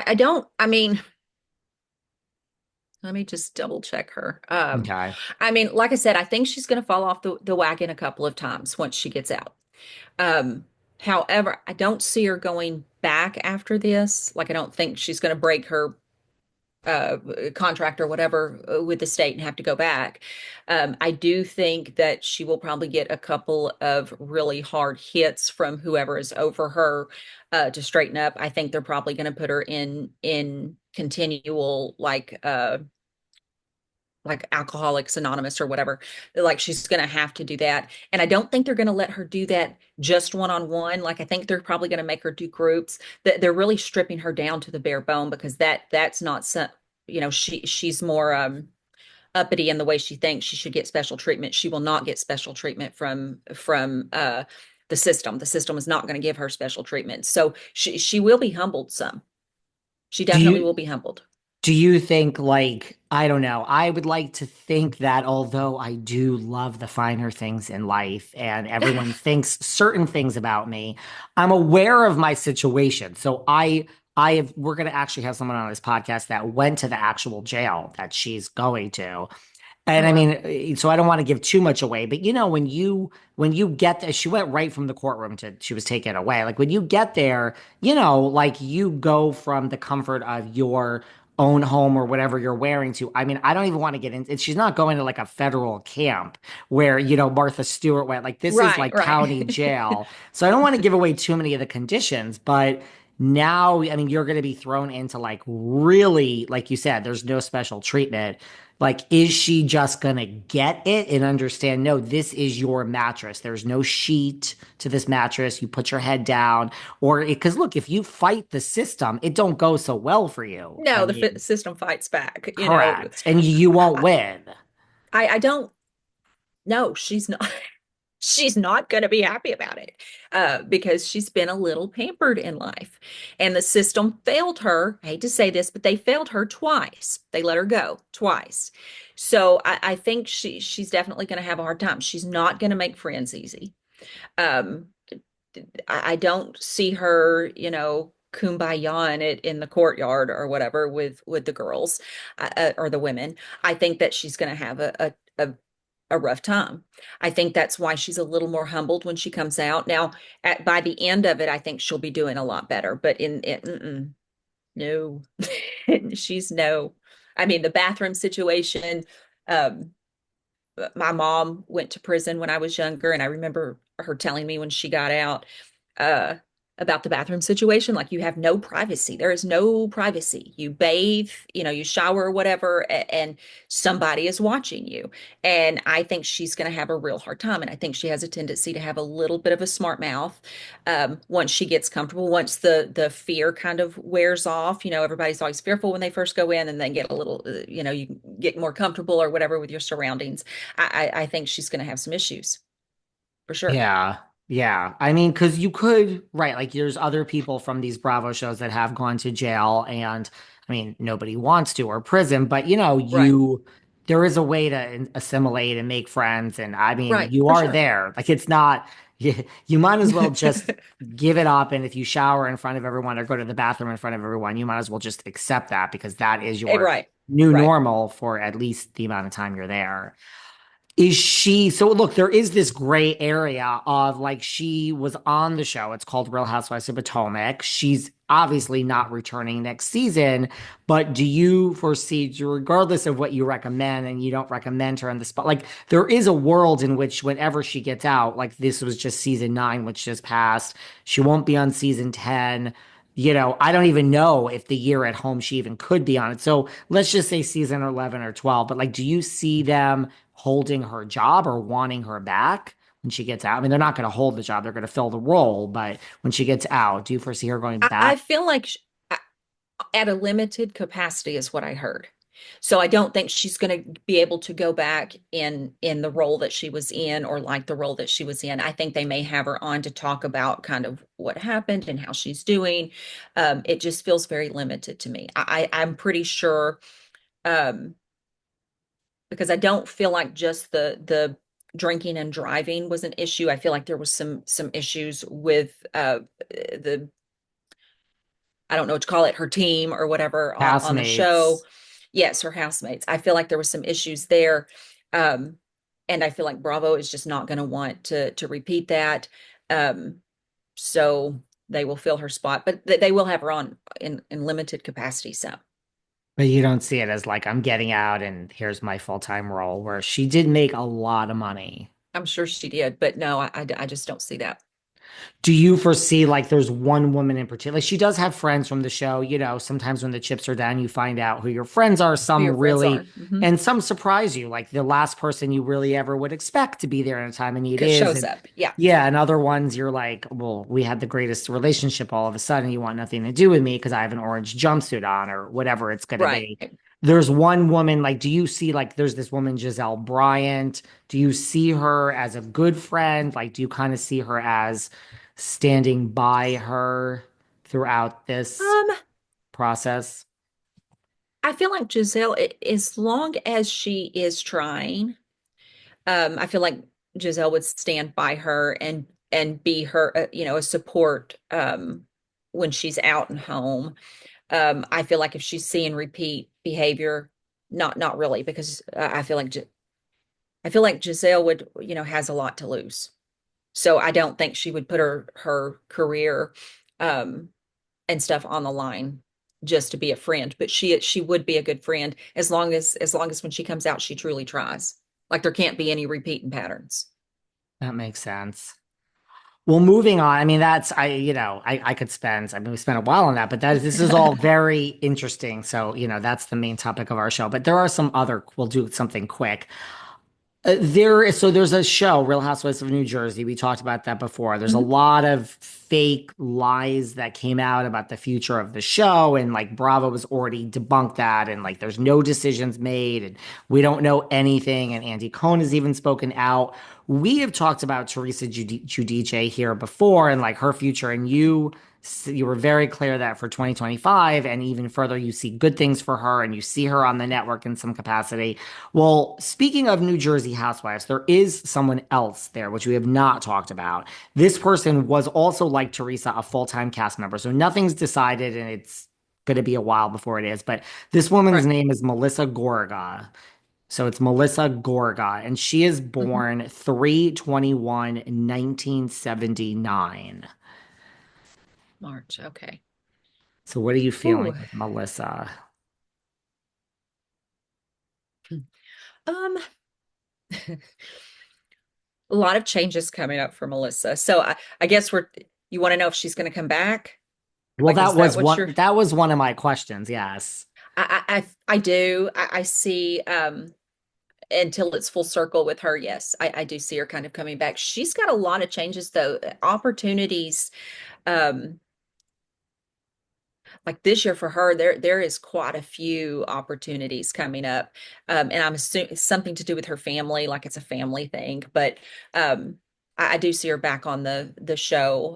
I don't, I mean, let me just double check her. Okay. I mean, like I said, I think she's going to fall off the wagon a couple of times once she gets out. Um, However, I don't see her going back after this. Like, I don't think she's going to break her uh, contract or whatever with the state and have to go back. I do think that she will probably get a couple of really hard hits from whoever is over her to straighten up. I think they're probably going to put her in continual like Alcoholics Anonymous or whatever. Like she's going to have to do that. And I don't think they're going to let her do that just one on one. Like I think they're probably going to make her do groups. That they're really stripping her down to the bare bone because that's not some, she's more uppity in the way she thinks she should get special treatment. She will not get special treatment from the system. The system is not going to give her special treatment. So she will be humbled some. She Do definitely you will be humbled. do you think like I don't know, I would like to think that although I do love the finer things in life and everyone thinks certain things about me, I'm aware of my situation. So I have we're going to actually have someone on this podcast that went to the actual jail that she's going to. And Oh I wow. mean, so I don't want to give too much away, but when you get there, she went right from the courtroom to she was taken away. Like when you get there, like you go from the comfort of your own home or whatever you're wearing to. I mean, I don't even want to get in. She's not going to like a federal camp where, Martha Stewart went. Like this is Right, like county right. jail. So I don't want to give away too many of the conditions, but now, I mean, you're going to be thrown into like really, like you said, there's no special treatment. Like, is she just gonna get it and understand, no, this is your mattress. There's no sheet to this mattress. You put your head down. Or because look, if you fight the system, it don't go so well for you. I No, the mean, system fights back. correct. And you won't I, win. I don't. No, she's not. She's not going to be happy about it because she's been a little pampered in life, and the system failed her. I hate to say this, but they failed her twice. They let her go twice. So I think she's definitely going to have a hard time. She's not going to make friends easy. Um, I don't see her, kumbaya it in the courtyard or whatever with the girls or the women. I think that she's going to have a rough time. I think that's why she's a little more humbled when she comes out. Now, by the end of it, I think she'll be doing a lot better. But no, she's no. I mean, the bathroom situation. Um, my mom went to prison when I was younger, and I remember her telling me when she got out uh, about the bathroom situation. Like, you have no privacy. There is no privacy. You bathe, you shower or whatever, and somebody is watching you. And I think she's going to have a real hard time. And I think she has a tendency to have a little bit of a smart mouth once she gets comfortable, once the fear kind of wears off. Everybody's always fearful when they first go in, and then get a little, you get more comfortable or whatever with your surroundings. I think she's going to have some issues for sure. Yeah. Yeah. I mean, because you could, right, like there's other people from these Bravo shows that have gone to jail, and I mean, nobody wants to, or prison, but Right. there is a way to assimilate and make friends. And I mean, Right. you For are sure. there. Like it's not, you might as well just give it up. And if you shower in front of everyone or go to the bathroom in front of everyone, you might as well just accept that because that is your Right. new Right. normal for at least the amount of time you're there. Is she so look, there is this gray area of like she was on the show. It's called Real Housewives of Potomac. She's obviously not returning next season, but do you foresee, regardless of what you recommend and you don't recommend her on the spot, like there is a world in which whenever she gets out, like this was just season 9, which just passed, she won't be on season 10. I don't even know if the year at home she even could be on it. So let's just say season 11 or 12. But like, do you see them holding her job or wanting her back when she gets out? I mean, they're not going to hold the job, they're going to fill the role. But when she gets out, do you foresee her going I back? feel like at a limited capacity is what I heard. So I don't think she's going to be able to go back in the role that she was in or like the role that she was in. I think they may have her on to talk about kind of what happened and how she's doing. It just feels very limited to me. I'm pretty sure um, because I don't feel like just the drinking and driving was an issue. I feel like there was some issues with the I don't know what to call it, her team or whatever on the show. Housemates. Yes, her housemates. I feel like there was some issues there. Um, and I feel like Bravo is just not going to want to repeat that. Um, so they will fill her spot, but they will have her on in limited capacity. So But you don't see it as like I'm getting out and here's my full-time role, where she did make a lot of money. I'm sure she did, but no, I just don't see that. Do you foresee like there's one woman in particular? Like she does have friends from the show. Sometimes when the chips are down, you find out who your friends are. Who Some your friends really, are. and some surprise you. Like the last person you really ever would expect to be there in a time of need is. Shows And up. Yeah. yeah, and other ones you're like, well, we had the greatest relationship all of a sudden. You want nothing to do with me because I have an orange jumpsuit on or whatever it's going to Right. be. There's one woman, like, do you see like there's this woman, Giselle Bryant? Do you see her as a good friend? Like, do you kind of see her as standing by her throughout this Um, process? I feel like Giselle, as long as she is trying, I feel like Giselle would stand by her and be her, a support when she's out and home. I feel like if she's seeing repeat behavior, not really, because I feel like Giselle would, has a lot to lose. So I don't think she would put her career um and stuff on the line just to be a friend, but she would be a good friend as long as when she comes out she truly tries. Like there can't be any repeating patterns. That makes sense. Well, moving on. I mean, that's I could spend. I mean, we spent a while on that, but this is all very interesting. So, that's the main topic of our show. But there are some other. We'll do something quick. There's a show, Real Housewives of New Jersey. We talked about that before. There's a Mhm. lot of fake lies that came out about the future of the show, and like Bravo was already debunked that, and like there's no decisions made, and we don't know anything. And Andy Cohen has even spoken out. We have talked about Teresa Giudice here before, and like her future, and you were very clear that for 2025 and even further, you see good things for her, and you see her on the network in some capacity. Well, speaking of New Jersey housewives, there is someone else there, which we have not talked about. This person was also, like Teresa, a full-time cast member. So nothing's decided and it's going to be a while before it is. But this woman's Right. name is Melissa Gorga. So it's Melissa Gorga, and she is Mhm. born 3/21, 1979. March. Okay. So what are you feeling Ooh. with Melissa? Um, a lot of changes coming up for Melissa. So I guess you want to know if she's going to come back? Well, Like, that is that was what one you're? that was one of my questions. Yes. I do. I see. Until it's full circle with her, yes, I do see her kind of coming back. She's got a lot of changes though, opportunities. Um, like this year for her, there is quite a few opportunities coming up. And I'm assuming it's something to do with her family, like it's a family thing. But I do see her back on the show.